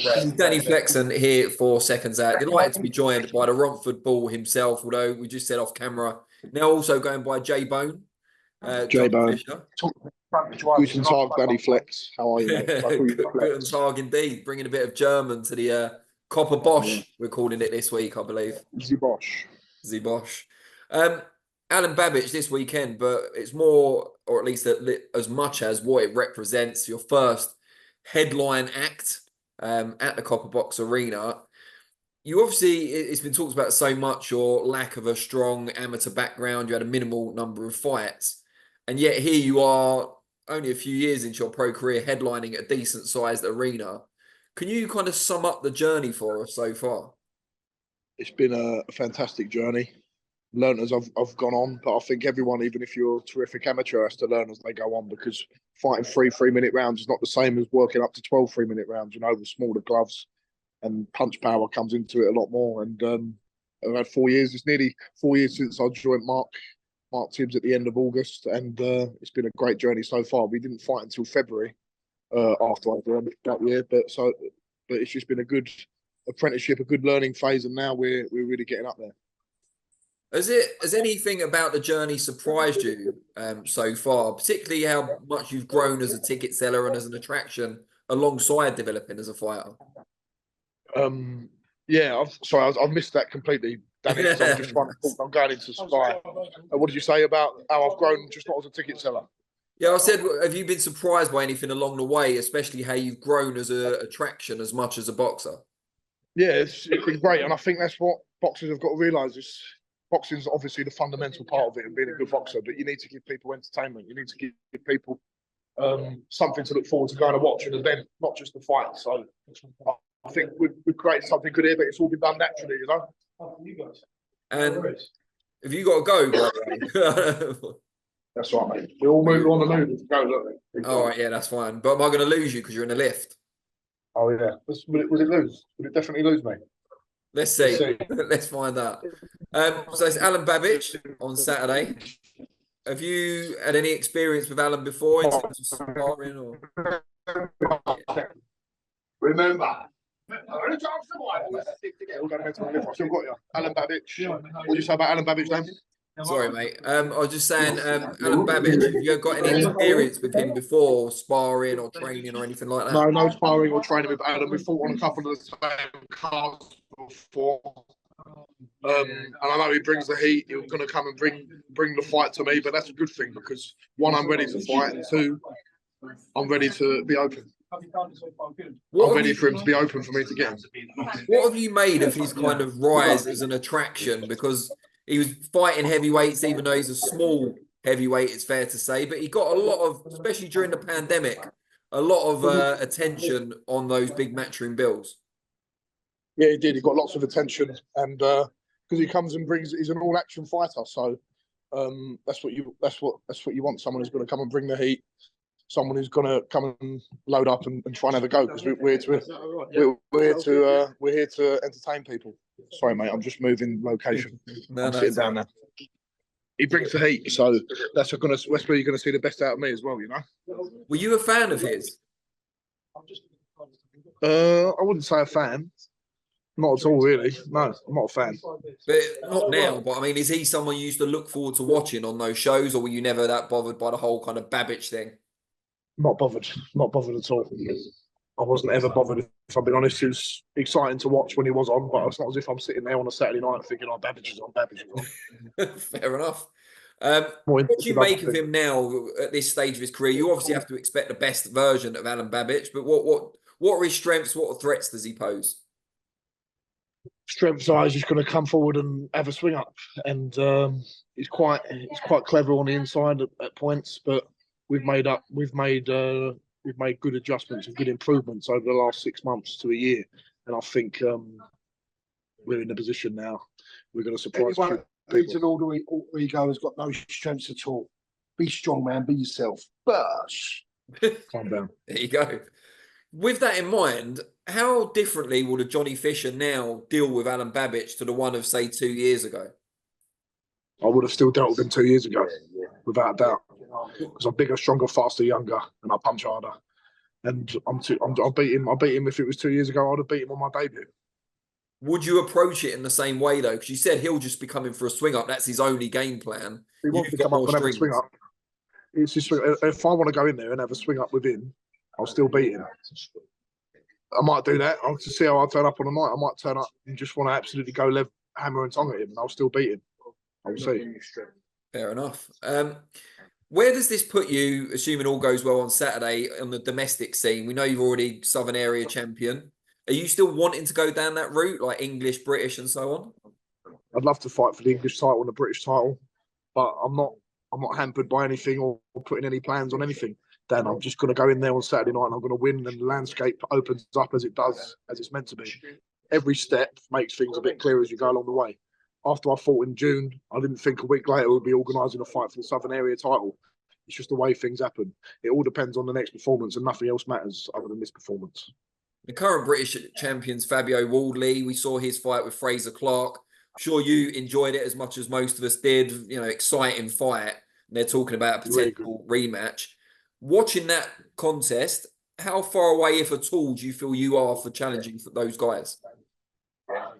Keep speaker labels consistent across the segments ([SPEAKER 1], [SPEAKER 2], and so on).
[SPEAKER 1] This is Danny Flexen here for Seconds Out. Delighted to be joined by the Romford Bull himself, although we just said off camera. Now also going by J Bone.
[SPEAKER 2] J Bone. Guten Tag, Danny Flex. How are you, mate?
[SPEAKER 1] Guten Tag indeed. Bringing a bit of German to the Copper Bosch, we're calling it this week, I believe.
[SPEAKER 2] The Bosch.
[SPEAKER 1] The Bosch. Alan Babic this weekend, but it's more, or at least as much as what it represents, your first headline act at the Copper Box Arena. You obviously, it's been talked about so much, your lack of a strong amateur background. You had a minimal number of fights. And yet here you are, only a few years into your pro career, headlining at a decent sized arena. Can you kind of sum up the journey for us so far?
[SPEAKER 2] It's been a fantastic journey. Learned as I've gone on, but I think everyone, even if you're a terrific amateur, has to learn as they go on, because fighting 3-3-minute rounds is not the same as working up to 12 3-minute rounds, you know, with smaller gloves, and punch power comes into it a lot more. And I've had 4 years. It's nearly 4 years since I joined Mark Tibbs at the end of August, and it's been a great journey so far. We didn't fight until February after I joined that year, but it's just been a good apprenticeship, a good learning phase, and now we're really getting up there.
[SPEAKER 1] Has anything about the journey surprised you so far, particularly how much you've grown as a ticket seller and as an attraction alongside developing as a fighter?
[SPEAKER 2] Yeah, I've missed that completely, Danny. I'm going into Sky. What did you say about how I've grown just not as a ticket seller?
[SPEAKER 1] Yeah, I said, have you been surprised by anything along the way, especially how you've grown as an attraction as much as a boxer?
[SPEAKER 2] Yeah, it's been great, and I think that's what boxers have got to realise is boxing is obviously the fundamental part of it and being a good boxer, but you need to give people entertainment. You need to give people something to look forward to going to watch an event, not just the fight. So I think we've created something good here, but it's all been done naturally, you know.
[SPEAKER 1] And have you got to go, by the way?
[SPEAKER 2] That's right, mate. We all move on the move to go, look.
[SPEAKER 1] All right, yeah, that's fine. But am I going to lose you because you're in the lift?
[SPEAKER 2] Oh, yeah. Would it lose? Would it definitely lose me?
[SPEAKER 1] Let's see. Let's find out. So it's Alen Babic on Saturday. Have you had any experience with Alan before in terms of sparring? Or...
[SPEAKER 2] Remember. I've still got you. Alen Babic. What did you say about Alen Babic, Dan?
[SPEAKER 1] Sorry, mate. I was just saying, Alan Babic, have you got any experience with him before, sparring or training or anything like that?
[SPEAKER 2] No sparring or training with Alan. We fought on a couple of the same cards before. And I know he brings the heat. He's going to come and bring the fight to me, but that's a good thing because one, I'm ready to fight, and two, I'm ready to be open. I'm ready for him to be open for me to get him.
[SPEAKER 1] What have you made of his kind of rise as an attraction? Because he was fighting heavyweights, even though he's a small heavyweight, it's fair to say. But he got a lot of, especially during the pandemic, a lot of attention on those big matchroom bills.
[SPEAKER 2] Yeah, he did. He got lots of attention, and because he comes and he's an all-action fighter. So that's what you want. Someone who's going to come and bring the heat. Someone who's going to come and load up and try and have a go, because we're here to entertain people. Sorry, mate, I'm just moving location. I'm sitting down now. He brings the heat, so that's where you're going to see the best out of me as well, you know.
[SPEAKER 1] Were you a fan of his?
[SPEAKER 2] I wouldn't say a fan. Not at all, really. No, I'm not a fan.
[SPEAKER 1] But not now. But I mean, is he someone you used to look forward to watching on those shows, or were you never that bothered by the whole kind of Babic thing?
[SPEAKER 2] Not bothered at all. I wasn't ever bothered, if I've been honest. It was exciting to watch when he was on, but it's not as if I'm sitting there on a Saturday night thinking, oh, Babic is on.
[SPEAKER 1] Fair enough. What do you make of him now at this stage of his career? You obviously have to expect the best version of Alan Babic, but what are his strengths? What threats does he pose?
[SPEAKER 2] Strengths are he's just going to come forward and have a swing up, and he's quite clever on the inside at points, but we've made good adjustments and good improvements over the last 6 months to a year, and I think we're in the position now. We're going to surprise people.
[SPEAKER 3] An alter ego has got no strengths at all. Be strong, man. Be yourself. Bush.
[SPEAKER 2] Calm down.
[SPEAKER 1] There you go. With that in mind, how differently will the Johnny Fisher now deal with Alan Babic to the one of, say, 2 years ago?
[SPEAKER 2] I would have still dealt with him 2 years ago, without a doubt. Because I'm bigger, stronger, faster, younger, and I punch harder. and I'll beat him. I beat him if it was 2 years ago. I'd have beat him on my debut.
[SPEAKER 1] Would you approach it in the same way though? Because you said he'll just be coming for a swing up. That's his only game plan.
[SPEAKER 2] He wants to
[SPEAKER 1] You've got
[SPEAKER 2] come up
[SPEAKER 1] more
[SPEAKER 2] and have a swing
[SPEAKER 1] strings.
[SPEAKER 2] up. It's just, if I want to go in there and have a swing up with him, I'll still beat him. I might do that. I'll just see how I turn up on the night. I might turn up and just want to absolutely go hammer and tongue at him, and I'll still beat him. I'll see.
[SPEAKER 1] Fair enough. Where does this put you, assuming all goes well on Saturday, on the domestic scene? We know you've already Southern Area champion. Are you still wanting to go down that route, like English, British, and so on?
[SPEAKER 2] I'd love to fight for the English title and the British title, but I'm not hampered by anything or putting any plans on anything. Dan, I'm just going to go in there on Saturday night and I'm going to win, and the landscape opens up as it does, as it's meant to be. Every step makes things a bit clearer as you go along the way. After I fought in June, I didn't think a week later we'd be organising a fight for the Southern Area title. It's just the way things happen. It all depends on the next performance, and nothing else matters other than this performance.
[SPEAKER 1] The current British champions, Fabio Wardley, we saw his fight with Fraser Clark. I'm sure you enjoyed it as much as most of us did. You know, exciting fight. And they're talking about a potential rematch. Watching that contest, how far away, if at all, do you feel you are for challenging for those guys?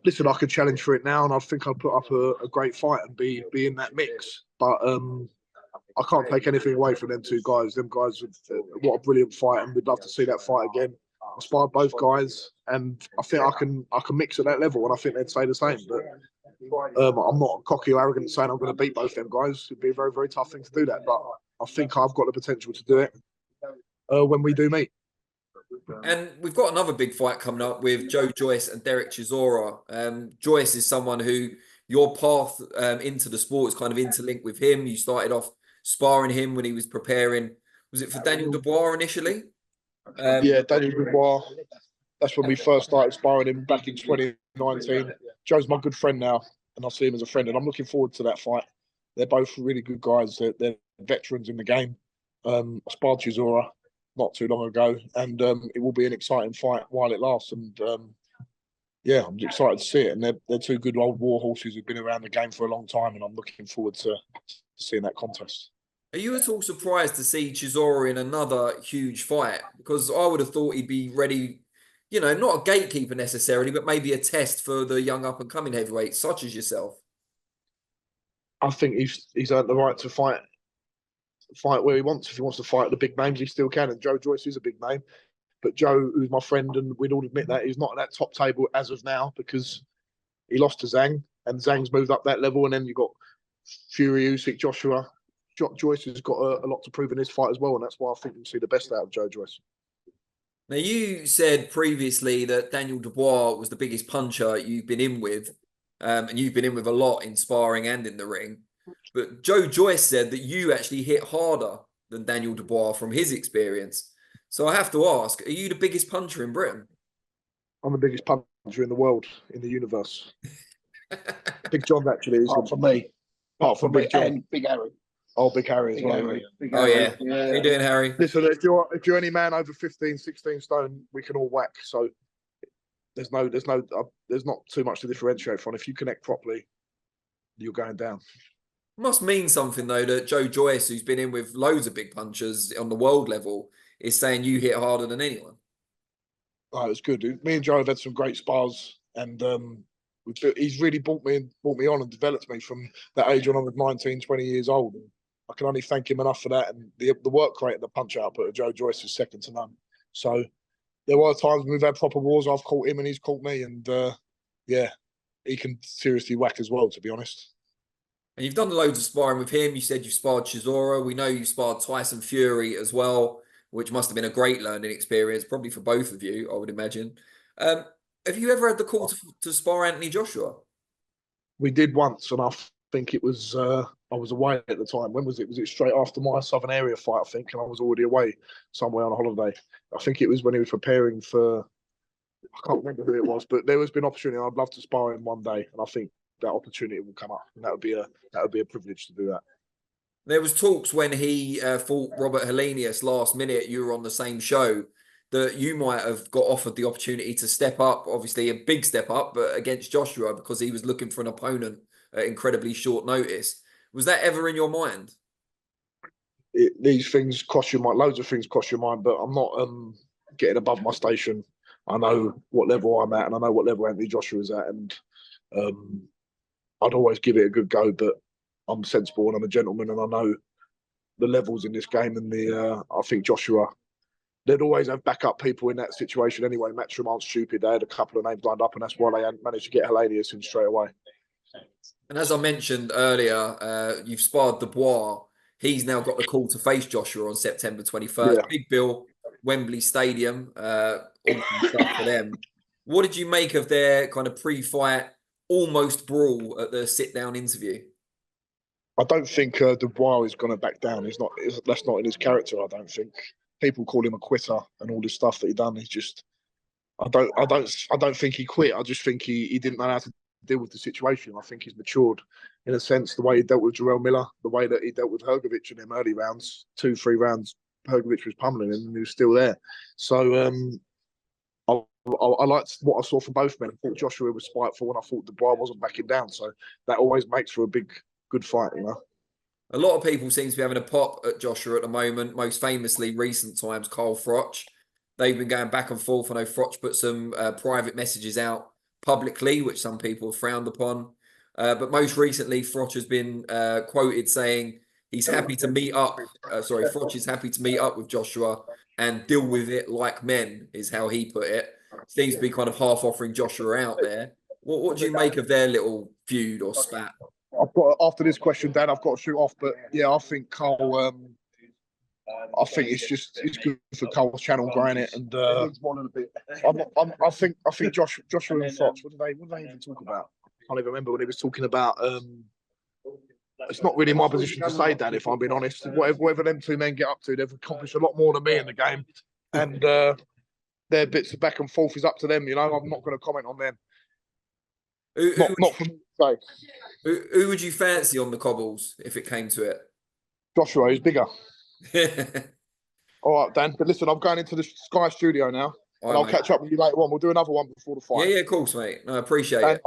[SPEAKER 2] Listen, I could challenge for it now, and I think I'll put up a great fight and be in that mix. But I can't take anything away from them two guys. Them guys, what a brilliant fight, and we'd love to see that fight again. I sparred both guys, and I think I can mix at that level, and I think they'd say the same. But I'm not cocky or arrogant saying I'm going to beat both them guys. It'd be a very, very tough thing to do that, but I think I've got the potential to do it when we do meet.
[SPEAKER 1] And we've got another big fight coming up with Joyce and Derek Chisora. Joyce is someone who your path into the sport is kind of interlinked with him. You started off sparring him when he was preparing. Was it for Daniel Dubois initially?
[SPEAKER 2] Yeah, Daniel Dubois. That's when we first started sparring him back in 2019. Joe's my good friend now, and I see him as a friend, and I'm looking forward to that fight. They're both really good guys. They're veterans in the game. I sparred Chisora not too long ago, and it will be an exciting fight while it lasts. And yeah, I'm excited to see it. And they're two good old war horses who've been around the game for a long time, and I'm looking forward to seeing that contest.
[SPEAKER 1] Are you at all surprised to see Chisora in another huge fight? Because I would have thought he'd be ready, you know, not a gatekeeper necessarily, but maybe a test for the young up-and-coming heavyweights such as yourself.
[SPEAKER 2] I think he's earned the right to fight where he wants. If he wants to fight the big names, he still can. And Joyce is a big name. But Joe, who's my friend, and we'd all admit that, he's not at that top table as of now because he lost to Zhang, and Zhang's moved up that level. And then you've got Fury, Usyk, Joshua. Joyce has got a lot to prove in this fight as well, and that's why I think you'll see the best out of Joyce.
[SPEAKER 1] Now, you said previously that Daniel Dubois was the biggest puncher you've been in with, and you've been in with a lot in sparring and in the ring. But Joyce said that you actually hit harder than Daniel Dubois from his experience. So I have to ask, are you the biggest puncher in Britain?
[SPEAKER 2] I'm the biggest puncher in the world, in the universe. Big John actually is.
[SPEAKER 3] Apart from me.
[SPEAKER 2] Apart from Big John.
[SPEAKER 3] And Big Harry.
[SPEAKER 2] Oh, Big Harry as well.
[SPEAKER 1] Oh, yeah. How you doing, Harry?
[SPEAKER 2] Listen, if you're any man over 15, 16 stone, we can all whack. So there's not too much to differentiate from. If you connect properly, you're going down.
[SPEAKER 1] Must mean something, though, that Joyce, who's been in with loads of big punchers on the world level, is saying you hit harder than anyone.
[SPEAKER 2] Oh, it's good. Me and Joe have had some great spars, and he's really brought me on and developed me from that age when I was 19, 20 years old. And I can only thank him enough for that. And the work rate and the punch output of Joyce is second to none. So there were times when we've had proper wars. I've caught him and he's caught me. And yeah, he can seriously whack as well, to be honest.
[SPEAKER 1] And you've done loads of sparring with him. You said you sparred Chisora. We know you sparred Tyson Fury as well, which must have been a great learning experience, probably for both of you, I would imagine. Have you ever had the call to spar Anthony Joshua?
[SPEAKER 2] We did once, and I think it was I was away at the time. When was it? Was it straight after my Southern Area fight, I think, and I was already away somewhere on a holiday. I think it was when he was preparing for, I can't remember who it was, but there has been opportunity. I'd love to spar him one day, and I think that opportunity will come up, and that would be a privilege to do that.
[SPEAKER 1] There was talks when he fought Robert Helenius last minute, you were on the same show, that you might have got offered the opportunity to step up, obviously a big step up, but against Joshua because he was looking for an opponent at incredibly short notice. Was that ever in your mind?
[SPEAKER 2] These things cost your mind. Loads of things cost your mind, but I'm not getting above my station. I know what level I'm at, and I know what level Anthony Joshua is at, and I'd always give it a good go. But I'm sensible and I'm a gentleman, and I know the levels in this game. And I think Joshua, they'd always have backup people in that situation anyway. Matchroom aren't stupid. They had a couple of names lined up, and that's why they managed to get Helenius in straight away.
[SPEAKER 1] And as I mentioned earlier, you've sparred Dubois. He's now got the call to face Joshua on September 21st.
[SPEAKER 2] Yeah.
[SPEAKER 1] Big bill, Wembley Stadium. Awesome stuff for them. What did you make of their kind of pre-fight almost brawl at the sit-down interview?
[SPEAKER 2] I don't think Dubois is going to back down. That's not in his character. I don't think. People call him a quitter and all this stuff that he done. He's just. I don't think he quit. I just think he didn't know how to deal with the situation. I think he's matured in a sense. The way he dealt with Jarrell Miller, the way that he dealt with Hrgovic in them early rounds, 2-3 rounds, Hrgovic was pummeling him and he was still there. So I liked what I saw from both men. I thought Joshua was spiteful and I thought Dubois wasn't backing down. So that always makes for a good fight, you know.
[SPEAKER 1] A lot of people seem to be having a pop at Joshua at the moment, most famously recent times, Carl Froch. They've been going back and forth. I know Froch put some private messages out publicly, which some people have frowned upon. But most recently, Froch has been quoted saying he's happy to meet up. Froch is happy to meet up with Joshua and deal with it like men, is how he put it. Seems to be kind of half offering Joshua out there. What do you make of their little feud or spat?
[SPEAKER 2] After this question, Dan, I've got to shoot off. But yeah, I think Carl. I think it's good for Carl's channel growing it, and I think Joshua and Froch. What did they even talk about? I can't even remember what he was talking about. It's not really my position to say, Dan, if I'm being honest. Whatever them two men get up to, they've accomplished a lot more than me in the game, and their bits of back and forth is up to them. You know, I'm not going to comment on them. Not for me to say.
[SPEAKER 1] Who would you fancy on the cobbles if it came to it?
[SPEAKER 2] Joshua, who's bigger. All right, Dan. But listen, I'm going into the Sky studio now, and I'll catch up with you later on. We'll do another one before the fight.
[SPEAKER 1] Yeah, of course, mate. No, I appreciate it.